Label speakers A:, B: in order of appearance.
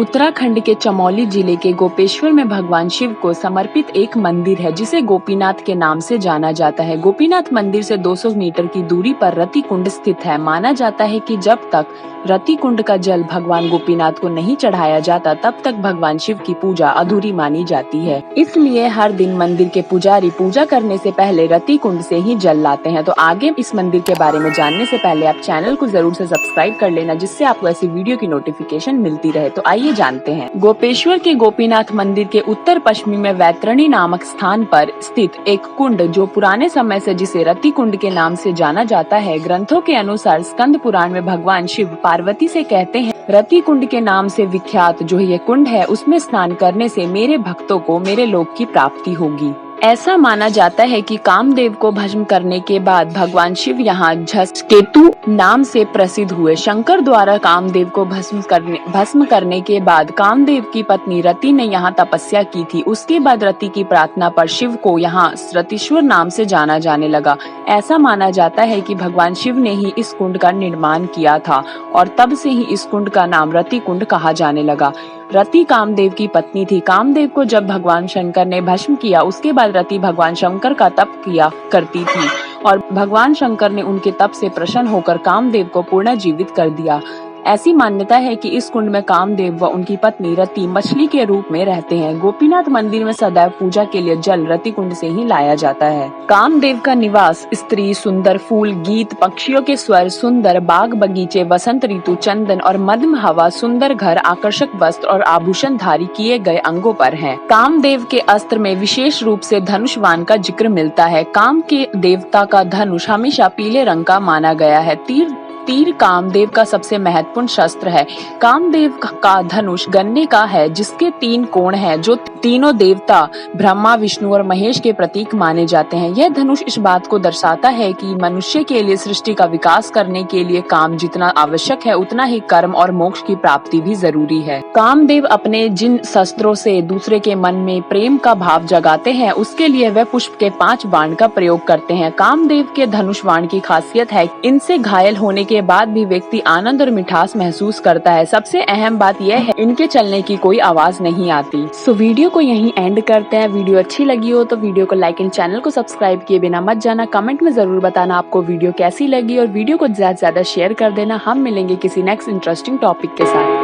A: उत्तराखंड के चमोली जिले के गोपेश्वर में भगवान शिव को समर्पित एक मंदिर है जिसे गोपीनाथ के नाम से जाना जाता है। गोपीनाथ मंदिर से 200 मीटर की दूरी पर रति कुंड स्थित है। माना जाता है कि जब तक रति कुंड का जल भगवान गोपीनाथ को नहीं चढ़ाया जाता तब तक भगवान शिव की पूजा अधूरी मानी जाती है। इसलिए हर दिन मंदिर के पुजारी पूजा करने से पहले रति कुंड से ही जल लाते हैं। तो आगे इस मंदिर के बारे में जानने से पहले आप चैनल को जरूर से सब्सक्राइब कर लेना, जिससे आपको ऐसी वीडियो की नोटिफिकेशन मिलती रहे। तो आइए जानते हैं। गोपेश्वर के गोपीनाथ मंदिर के उत्तर पश्चिमी में वैतरणी नामक स्थान पर स्थित एक कुंड, जो पुराने समय से जिसे रति कुंड के नाम से जाना जाता है। ग्रंथों के अनुसार स्कंद पुराण में भगवान शिव पार्वती से कहते हैं, रति कुंड के नाम से विख्यात जो ये कुंड है, उसमें स्नान करने से मेरे भक्तों को मेरे लोक की प्राप्ति होगी। ऐसा माना जाता है कि कामदेव को भस्म करने के बाद भगवान शिव यहाँ झसकेतु नाम से प्रसिद्ध हुए। शंकर द्वारा कामदेव को भस्म करने के बाद कामदेव की पत्नी रति ने यहाँ तपस्या की थी। उसके बाद रति की प्रार्थना पर शिव को यहाँ रतीश्वर नाम से जाना जाने लगा। ऐसा माना जाता है कि भगवान शिव ने ही इस कुंड का निर्माण किया था और तब से ही इस कुंड का नाम रति कुंड कहा जाने लगा। रति कामदेव की पत्नी थी। कामदेव को जब भगवान शंकर ने भस्म किया, उसके बाद रति भगवान शंकर का तप किया करती थी और भगवान शंकर ने उनके तप से प्रसन्न होकर कामदेव को पुनर्जीवित कर दिया। ऐसी मान्यता है कि इस कुंड में कामदेव व उनकी पत्नी रति मछली के रूप में रहते हैं। गोपीनाथ मंदिर में सदैव पूजा के लिए जल रति कुंड से ही लाया जाता है। कामदेव का निवास स्त्री, सुंदर फूल, गीत, पक्षियों के स्वर, सुंदर बाग बगीचे, वसंत ऋतु, चंदन और मध्यम हवा, सुंदर घर, आकर्षक वस्त्र और आभूषण धारी किए गए अंगों पर है। कामदेव के अस्त्र में विशेष रूप से धनुषवान का जिक्र मिलता है। काम के देवता का धनुष हमेशा पीले रंग का माना गया है। तीर कामदेव का सबसे महत्वपूर्ण शस्त्र है। कामदेव का धनुष गन्ने का है, जिसके 3 कोण हैं, जो तीनों देवता ब्रह्मा, विष्णु और महेश के प्रतीक माने जाते हैं। यह धनुष इस बात को दर्शाता है कि मनुष्य के लिए सृष्टि का विकास करने के लिए काम जितना आवश्यक है, उतना ही कर्म और मोक्ष की प्राप्ति भी जरूरी है। कामदेव अपने जिन शस्त्रों से दूसरे के मन में प्रेम का भाव जगाते हैं, उसके लिए वह पुष्प के 5 बाण का प्रयोग करते हैं। कामदेव के धनुष बाण की खासियत है, इनसे घायल होने के बाद भी व्यक्ति आनंद और मिठास महसूस करता है। सबसे अहम बात यह है, इनके चलने की कोई आवाज नहीं आती। सो वीडियो को यहीं एंड करते हैं। वीडियो अच्छी लगी हो तो वीडियो को लाइक एंड चैनल को सब्सक्राइब किए बिना मत जाना। कमेंट में जरूर बताना आपको वीडियो कैसी लगी और वीडियो को ज्यादा से ज्यादा शेयर कर देना। हम मिलेंगे किसी नेक्स्ट इंटरेस्टिंग टॉपिक के साथ।